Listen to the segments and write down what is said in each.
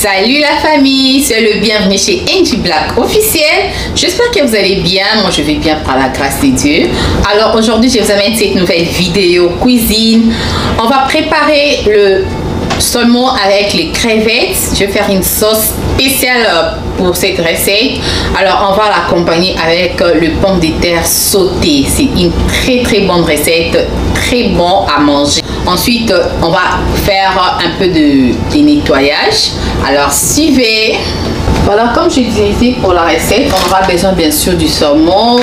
Salut la famille, c'est le bienvenu chez Angie Black officiel. J'espère que vous allez bien. Moi je vais bien par la grâce de Dieu. Alors aujourd'hui je vous amène cette nouvelle vidéo cuisine. On va préparer le saumon avec les crevettes. Je vais faire une sauce spéciale pour cette recette. Alors on va l'accompagner avec le pomme de terre sauté. C'est une très bonne recette, très bon à manger. Ensuite on va faire un peu de nettoyage. Alors suivez. Voilà, comme je disais pour la recette, on aura besoin bien sûr du saumon,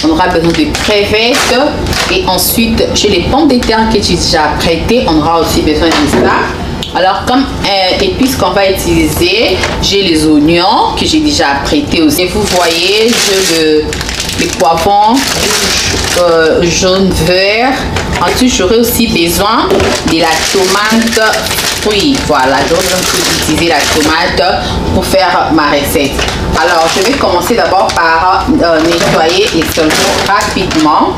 on aura besoin de crevettes et ensuite j'ai les pommes de terre que j'ai déjà prêtées, on aura aussi besoin de ça. Alors comme épices qu'on va utiliser, j'ai les oignons que j'ai déjà prêtés aussi. Et vous voyez, j'ai les poivrons jaune vert. Ensuite j'aurai aussi besoin de la tomate fruit. Voilà, donc je vais utiliser la tomate pour faire ma recette. Alors je vais commencer d'abord par nettoyer les saumons rapidement.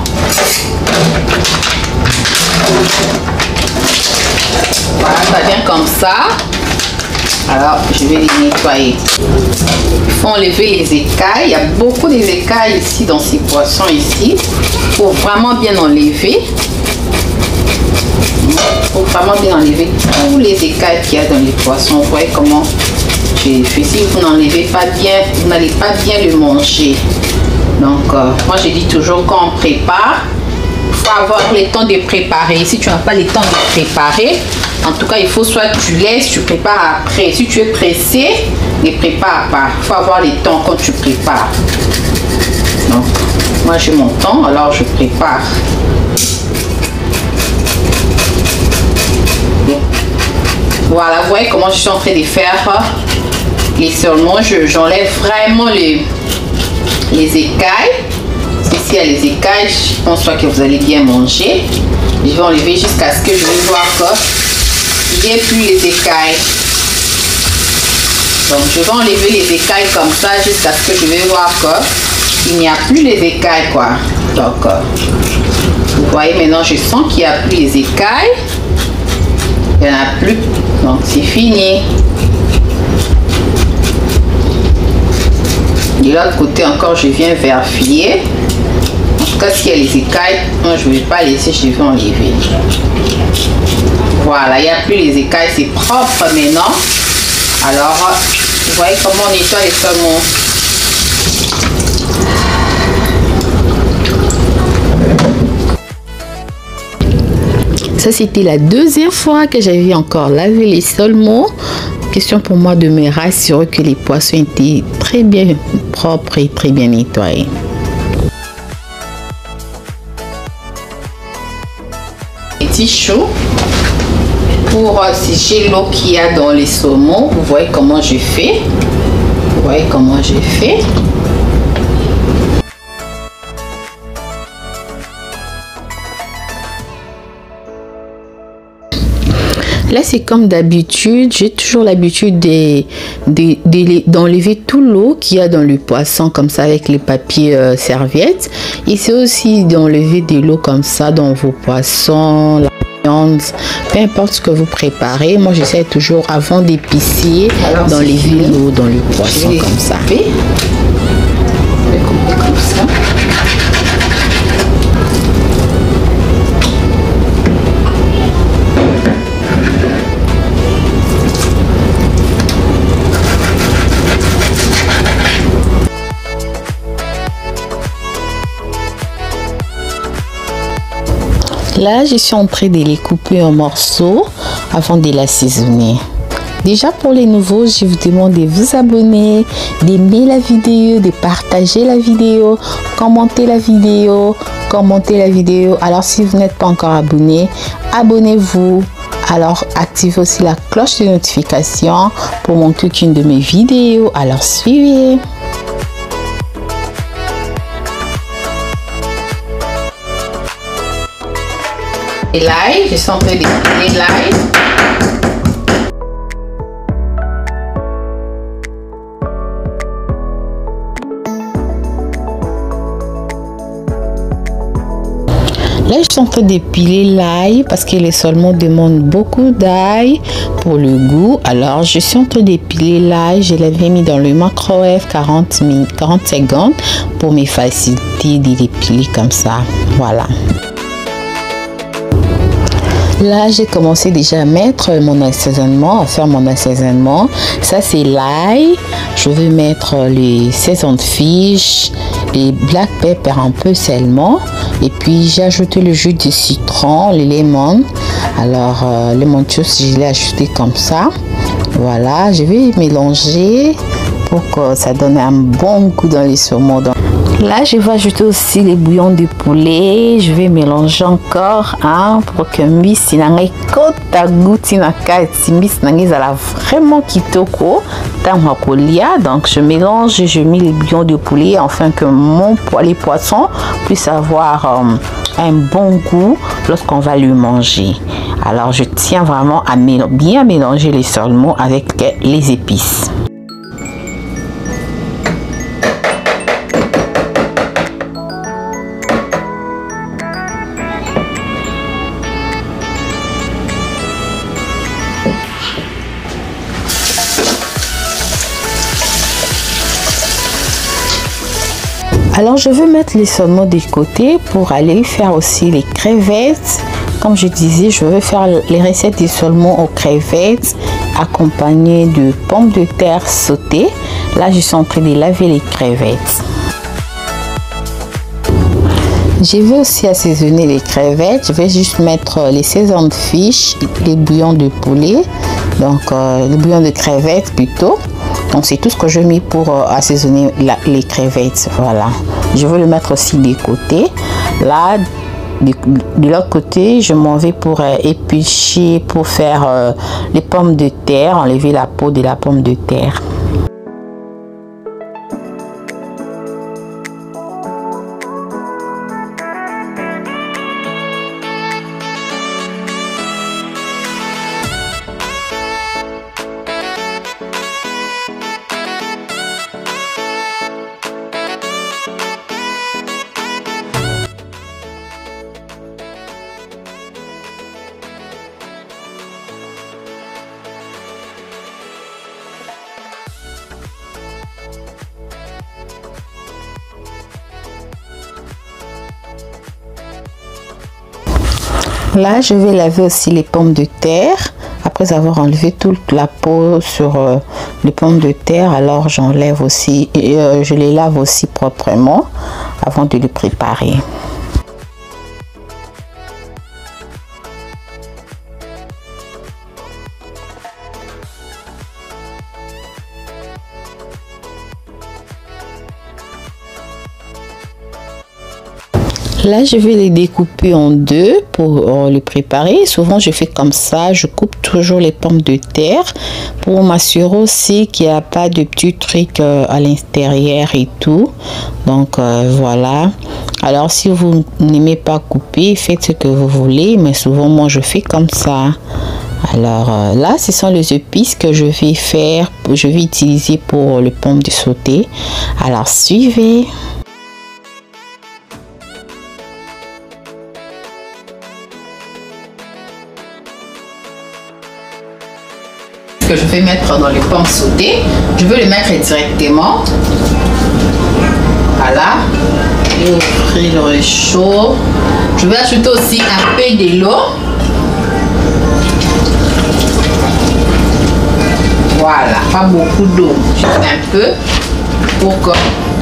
Voilà, ça vient comme ça. Alors je vais les nettoyer. Il faut enlever les écailles. Il y a beaucoup d'écailles ici dans ces poissons ici. Il faut vraiment bien enlever. Il faut vraiment bien enlever tous les écailles qu'il y a dans les poissons. Vous voyez comment j'ai fait. Si vous n'enlevez pas bien, vous n'allez pas bien le manger. Donc moi je dis toujours quand on prépare, il faut avoir le temps de préparer. Si tu n'as pas le temps de préparer, en tout cas il faut soit tu laisses, tu prépares après. Si tu es pressé, ne prépare pas. Il faut avoir le temps quand tu prépares. Donc moi j'ai mon temps, alors je prépare. Voilà, vous voyez comment je suis en train de faire les saumons. J'enlève vraiment les écailles. Ici il y a les écailles, je pense pas que vous allez bien manger. Je vais enlever jusqu'à ce que je vais voir qu'il n'y ait plus les écailles. Donc je vais enlever les écailles comme ça jusqu'à ce que je vais voir qu'il n'y a plus les écailles quoi. Donc vous voyez maintenant je sens qu'il n'y a plus les écailles. Il n'y en a plus, donc c'est fini. De l'autre côté encore, je viens vérifier. En tout cas, s'il y a les écailles, moi, je ne vais pas laisser, je vais enlever. Voilà, il n'y a plus les écailles, c'est propre maintenant. Alors, vous voyez comment on nettoie les saumons. Ça, c'était la deuxième fois que j'avais encore lavé les saumons. Question pour moi de me rassurer que les poissons étaient très bien propres et très bien nettoyés. Petit chaud pour sécher l'eau qu'il y a dans les saumons. Vous voyez comment je fais. Vous voyez comment j'ai fait. Là, c'est comme d'habitude, j'ai toujours l'habitude d'enlever tout l'eau qu'il y a dans le poisson, comme ça, avec les papiers serviettes. Et c'est aussi d'enlever de l'eau comme ça dans vos poissons, la viande, peu importe ce que vous préparez. Moi, j'essaie toujours, avant d'épicer, d'enlever l'eau dans le poisson, comme ça. Je vais couper comme ça. Là, je suis en train de les couper en morceaux avant de l'assaisonner. Déjà pour les nouveaux, je vous demande de vous abonner, d'aimer la vidéo, de partager la vidéo, commenter la vidéo. Alors si vous n'êtes pas encore abonné, abonnez-vous. Alors activez aussi la cloche de notification pour manquer aucune de mes vidéos. Alors suivez. L'ail, je suis en train de piler l'ail. Là, je suis en train d'épiler l'ail parce que les saumons demandent beaucoup d'ail pour le goût. Alors, je suis en train d'épiler l'ail. Je l'avais mis dans le micro-wave 40 secondes pour me faciliter de l'épiler comme ça. Voilà. Là, j'ai commencé déjà à mettre mon assaisonnement, à faire mon assaisonnement. Ça, c'est l'ail. Je vais mettre les saisons de fiches, les black pepper un peu seulement. Et puis, j'ai ajouté le jus de citron, les lemon. Alors, lemon juice, je l'ai ajouté comme ça. Voilà, je vais mélanger pour que ça donne un bon goût dans les saumons. Là, je vais ajouter aussi les bouillons de poulet. Je vais mélanger encore pour que mbisi nangai kota gouti na kati. Mbisi nangai zala vraiment kitoko tango kolia. Donc je mélange, je mets les bouillons de poulet afin que les poissons puissent avoir un bon goût lorsqu'on va le manger. Alors je tiens vraiment à bien mélanger les saumons avec les épices. Alors je vais mettre les saumons de côté pour aller faire aussi les crevettes. Comme je disais, je vais faire les recettes des saumons aux crevettes accompagnées de pommes de terre sautées. Là, je suis en train de laver les crevettes. Je vais aussi assaisonner les crevettes. Je vais juste mettre les saisons de fiches, les bouillons de poulet, donc les bouillons de crevettes plutôt. Donc c'est tout ce que je mets pour assaisonner les crevettes. Voilà. Je vais le mettre aussi des côtés. Là, de l'autre côté, je m'en vais pour éplucher, pour faire les pommes de terre, enlever la peau de la pomme de terre. Là, je vais laver aussi les pommes de terre. Après avoir enlevé toute la peau sur les pommes de terre, alors j'enlève aussi, je les lave aussi proprement avant de les préparer. Là, je vais les découper en deux pour les préparer. Souvent, je fais comme ça. Je coupe toujours les pommes de terre pour m'assurer aussi qu'il n'y a pas de petits trucs à l'intérieur et tout. Donc, voilà. Alors, si vous n'aimez pas couper, faites ce que vous voulez. Mais souvent, moi, je fais comme ça. Alors, là, ce sont les épices que je vais faire. Je vais utiliser pour les pommes de sauté. Alors, suivez. Que je vais mettre dans les pommes sautées, je vais le mettre directement. Voilà, et ouvrir le réchaud. Je vais ajouter aussi un peu de l'eau. Voilà, pas beaucoup d'eau, juste un peu pour que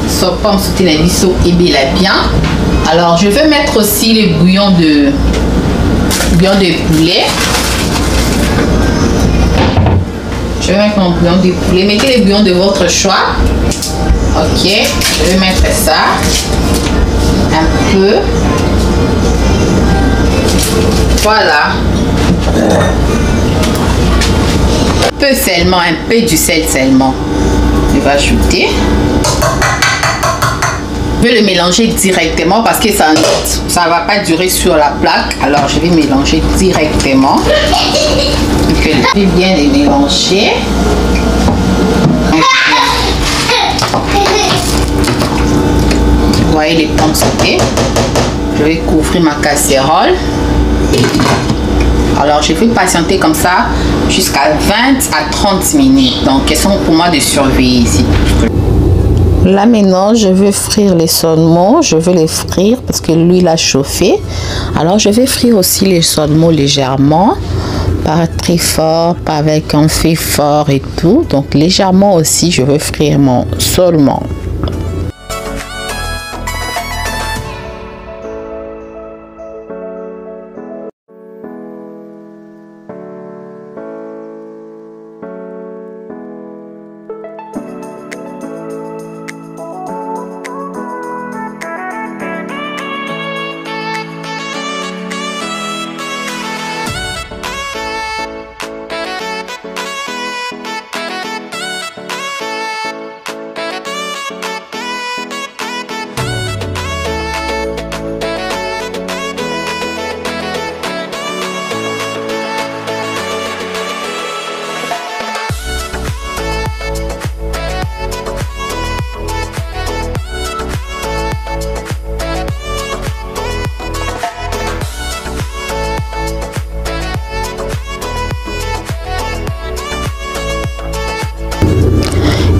ce pomme sautée la biseau et bien. Alors je vais mettre aussi les bouillons de poulet. Je vais mettre mon bouillon de poulet. Mettez les bouillons de votre choix. Ok, je vais mettre ça un peu. Voilà. Un peu seulement, un peu du sel seulement. Je vais ajouter. Je vais le mélanger directement parce que ça ne va pas durer sur la plaque. Alors je vais mélanger directement. Donc, je vais bien les mélanger. Vous voyez les pommes sautées. Je vais couvrir ma casserole. Alors, je vais patienter comme ça jusqu'à 20 à 30 minutes. Donc, question pour moi de surveiller ici. Là maintenant, je vais frire les saumons. Je vais les frire parce que l'huile a chauffé. Alors, je vais frire aussi les saumons légèrement. Pas très fort, pas avec un feu fort et tout. Donc, légèrement aussi, je vais frire mon saumon.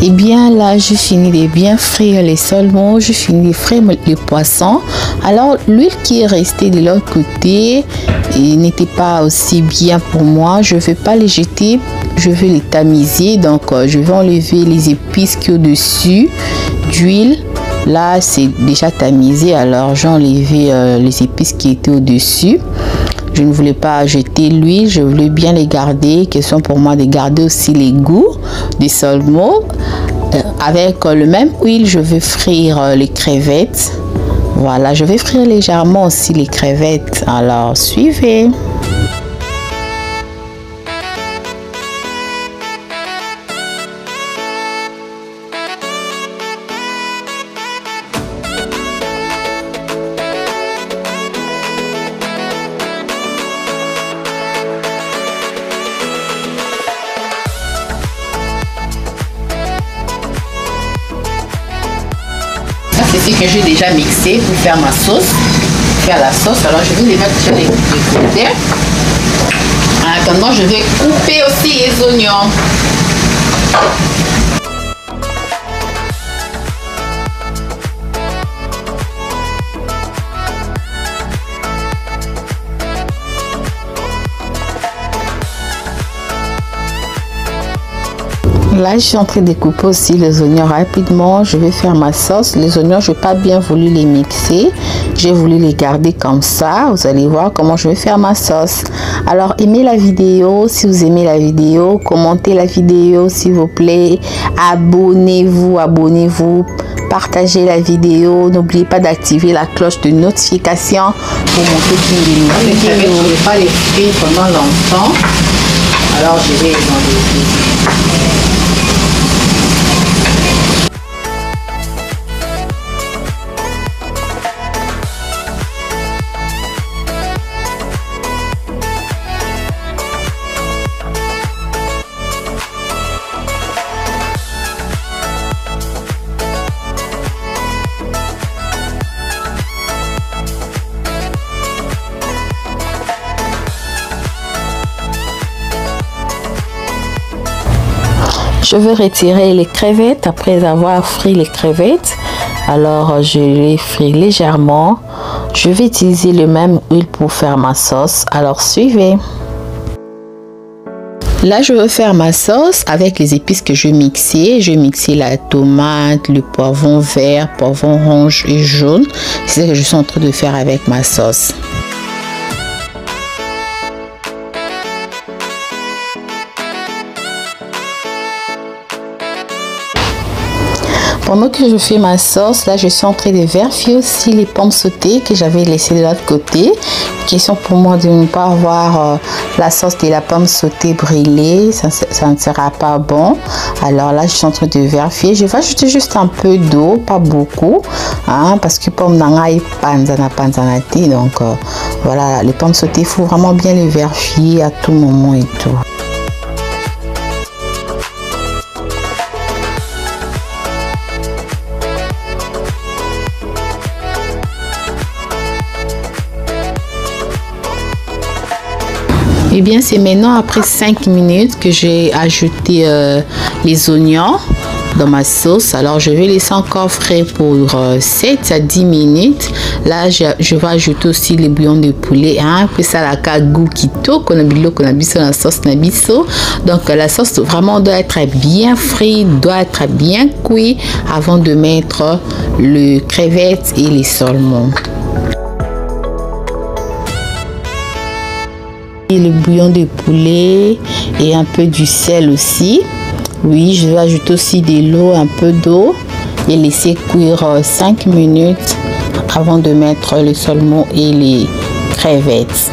Et bien là, je finis de bien frire les saumons, je finis de frire les poissons. Alors l'huile qui est restée de l'autre côté n'était pas aussi bien pour moi. Je ne vais pas les jeter, je vais les tamiser. Donc je vais enlever les épices qui sont au-dessus d'huile. Là c'est déjà tamisé, alors j'ai enlevé les épices qui étaient au-dessus. Je ne voulais pas jeter l'huile, je voulais bien les garder. Question pour moi de garder aussi les goûts des saumons. Avec le même huile, je vais frire les crevettes. Voilà, je vais frire légèrement aussi les crevettes. Alors, suivez. C'est ce que j'ai déjà mixé pour faire ma sauce, faire la sauce. Alors je vais les mettre sur les côtés. En attendant, je vais couper aussi les oignons. Là, je suis en train de couper aussi les oignons rapidement. Je vais faire ma sauce. Les oignons, je n'ai pas bien voulu les mixer. J'ai voulu les garder comme ça. Vous allez voir comment je vais faire ma sauce. Alors, aimez la vidéo. Si vous aimez la vidéo, commentez la vidéo, s'il vous plaît. Abonnez-vous, partagez la vidéo. N'oubliez pas d'activer la cloche de notification pour monter une vidéo. Je ne vais pas les frire pendant longtemps. Alors, je vais les enlever. Je vais retirer les crevettes après avoir frit les crevettes. Alors, je les fris légèrement. Je vais utiliser le même huile pour faire ma sauce. Alors, suivez. Là, je vais faire ma sauce avec les épices que je mixais. Je mixais la tomate, le poivron vert, poivron orange et jaune. C'est ce que je suis en train de faire avec ma sauce. Pendant que je fais ma sauce, là, je suis en train de vérifier aussi les pommes sautées que j'avais laissées de l'autre côté. Question pour moi de ne pas avoir la sauce de la pomme sautée brûlée. Ça ne sera pas bon. Alors là, je suis en train de vérifier. Je vais ajouter juste un peu d'eau, pas beaucoup. Hein, parce que pomme nangai panzanati. Donc, voilà, les pommes sautées, il faut vraiment bien les vérifier à tout moment et tout. Et bien, c'est maintenant après 5 minutes que j'ai ajouté les oignons dans ma sauce. Alors, je vais laisser encore frais pour 7 à 10 minutes. Là, je vais ajouter aussi les bouillons de poulet. Hein, puis ça, la kagou kito, qu'on a mis la sauce nabiso. Donc, la sauce vraiment doit être bien frite, doit être bien cuite avant de mettre le crevette et les saumons. Et le bouillon de poulet et un peu du sel aussi. Oui, je vais ajouter aussi de l'eau, un peu d'eau et laisser cuire 5 minutes avant de mettre le saumon et les crevettes.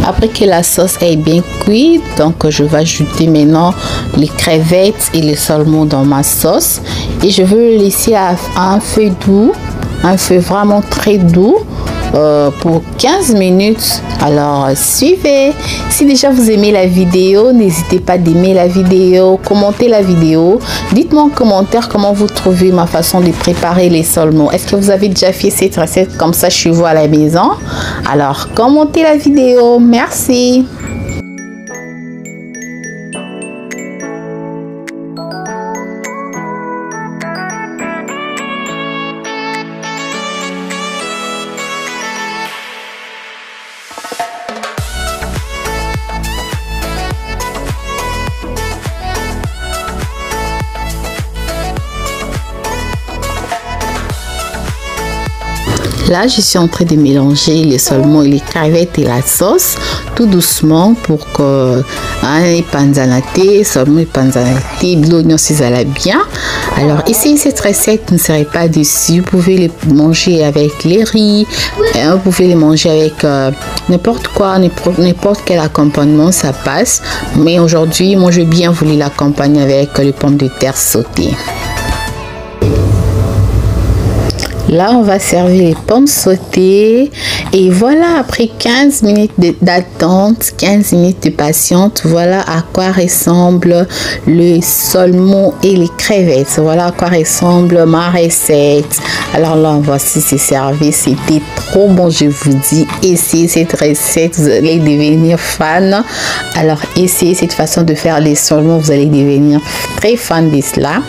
Après que la sauce est bien cuite, donc je vais ajouter maintenant les crevettes et les saumons dans ma sauce et je veux le laisser à un feu doux, un feu vraiment très doux pour 15 minutes. Alors suivez. Si déjà vous aimez la vidéo, n'hésitez pas d'aimer la vidéo, commenter la vidéo. Dites-moi en commentaire comment vous trouvez ma façon de préparer les saumons. Est-ce que vous avez déjà fait cette recette comme ça chez vous à la maison? Alors commentez la vidéo. Merci. Là, je suis en train de mélanger les saumons et les crevettes et la sauce tout doucement pour que les panzanate, saumon et panzanate, l'oignon s'isale bien. Alors, essayez cette recette, vous ne serez pas déçus. Vous pouvez les manger avec les riz, vous pouvez les manger avec n'importe quoi, n'importe quel accompagnement, ça passe. Mais aujourd'hui, moi, j'ai bien voulu l'accompagner avec les pommes de terre sautées. Là, on va servir les pommes sautées. Et voilà, après 15 minutes d'attente, 15 minutes de patience, voilà à quoi ressemble le saumon et les crevettes. Voilà à quoi ressemble ma recette. Alors là, voici, c'est servi. C'était trop bon, je vous dis. Essayez cette recette, vous allez devenir fan. Alors, essayez cette façon de faire les saumons, vous allez devenir très fan de cela.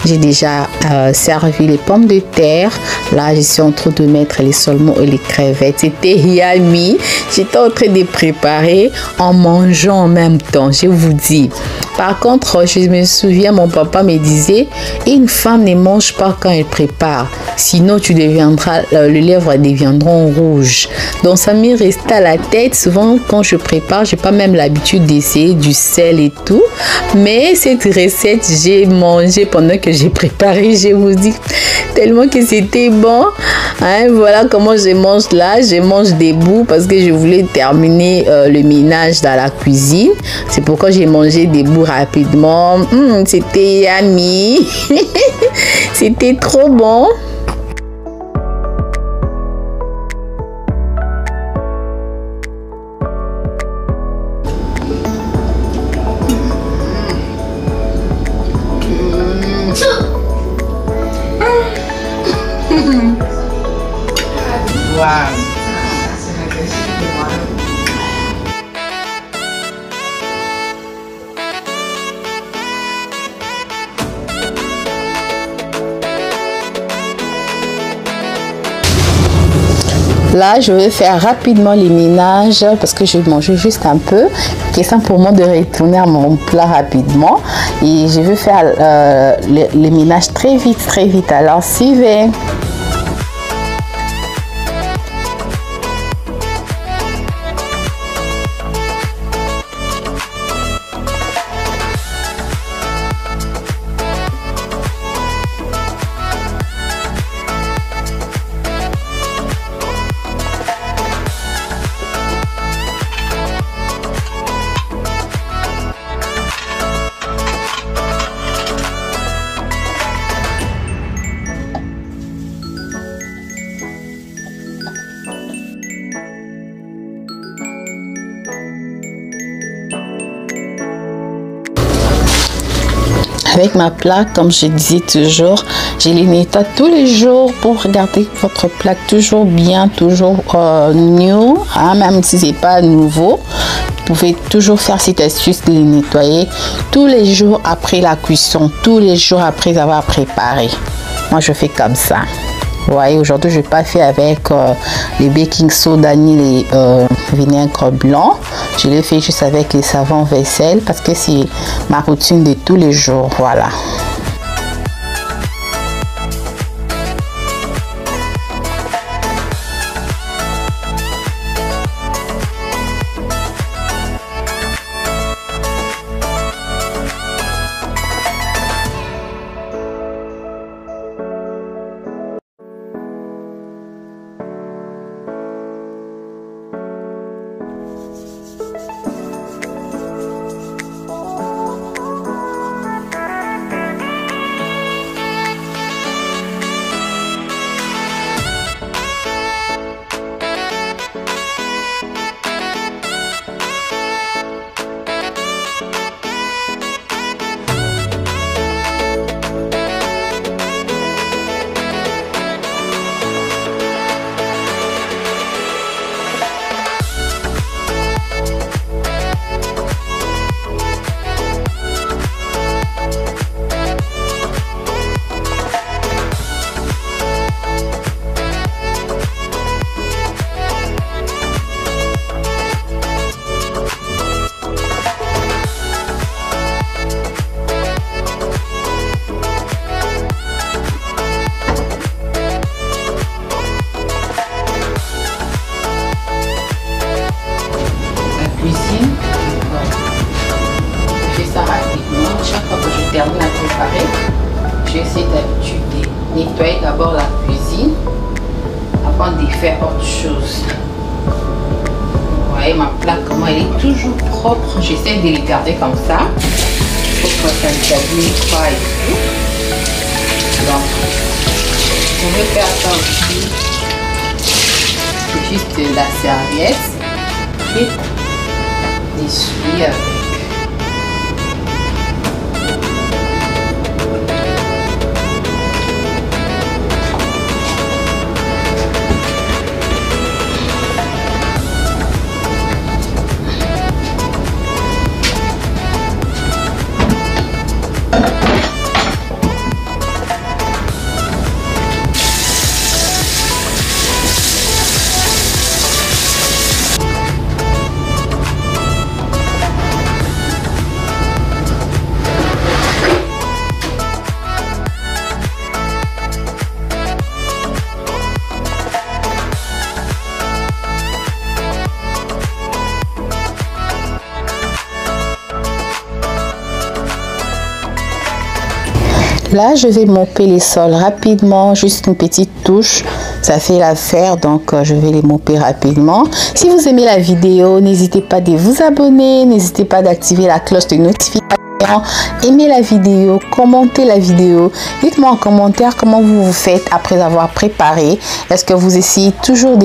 J'ai déjà servi les pommes de terre. Là, je suis en train de mettre les saumons et les crevettes. C'était yummy. J'étais en train de préparer en mangeant en même temps, je vous dis. Par contre, je me souviens, mon papa me disait, une femme ne mange pas quand elle prépare. Sinon, tu deviendras, les lèvres deviendront rouges. Donc, ça m'est resté à la tête. Souvent, quand je prépare, j'ai pas même l'habitude d'essayer du sel et tout. Mais cette recette, j'ai mangé pendant que j'ai préparé. Je vous dis tellement que c'était bon. Hein, voilà comment je mange là. Je mange debout parce que je voulais terminer le ménage dans la cuisine. C'est pourquoi j'ai mangé debout rapidement. C'était yummy. C'était trop bon. Wow. Là, je vais faire rapidement les ménages parce que je vais manger juste un peu. Question pour moi de retourner à mon plat rapidement. Et je vais faire les ménages très vite. Alors, suivez. avec ma plaque, comme je disais toujours, je les nettoie tous les jours pour garder votre plaque toujours bien, toujours new, hein, même si c'est pas nouveau. Vous pouvez toujours faire cette astuce de les nettoyer tous les jours après la cuisson, tous les jours après avoir préparé. Moi, je fais comme ça. Vous voyez, aujourd'hui, je n'ai pas fait avec les baking soda ni les vinaigres blancs. Je l'ai fait juste avec les savons vaisselle parce que c'est ma routine de tous les jours. Voilà. Termine à préparer, j'essaie d'habitude de nettoyer d'abord la cuisine avant de faire autre chose. Vous voyez ma plaque comment elle est toujours propre, j'essaie de les garder comme ça pour que ça ne s'abîme pas et tout. Donc vous pouvez faire ça aussi, c'est juste de la serviette et d'essuyer avec. Là, je vais mopper les sols rapidement, juste une petite touche, ça fait l'affaire, donc je vais les mopper rapidement. Si vous aimez la vidéo, n'hésitez pas de vous abonner, n'hésitez pas d'activer la cloche de notification. Aimez la vidéo, commentez la vidéo, dites-moi en commentaire comment vous faites après avoir préparé. Est-ce que vous essayez toujours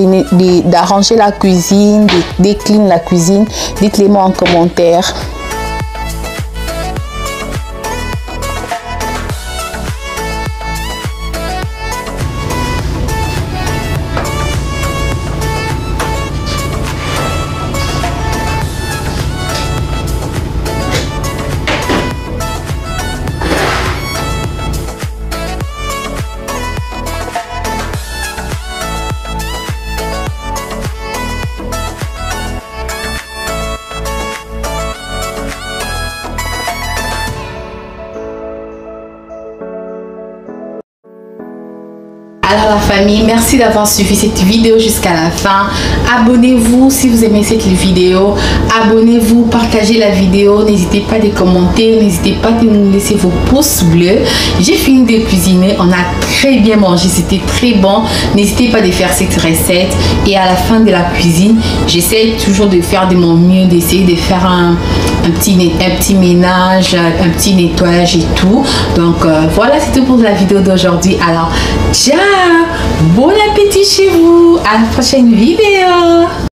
d'arranger la cuisine, de décliner la cuisine? Dites-le moi en commentaire. Alors la famille, merci d'avoir suivi cette vidéo jusqu'à la fin. Abonnez-vous si vous aimez cette vidéo. Abonnez-vous, partagez la vidéo. N'hésitez pas à commenter, n'hésitez pas à nous laisser vos pouces bleus. J'ai fini de cuisiner, on a très bien mangé, c'était très bon. N'hésitez pas à faire cette recette. Et à la fin de la cuisine, j'essaie toujours de faire de mon mieux, d'essayer de faire un petit ménage, un petit nettoyage et tout. Donc voilà, c'est tout pour la vidéo d'aujourd'hui. Alors ciao, bon appétit chez vous, à la prochaine vidéo.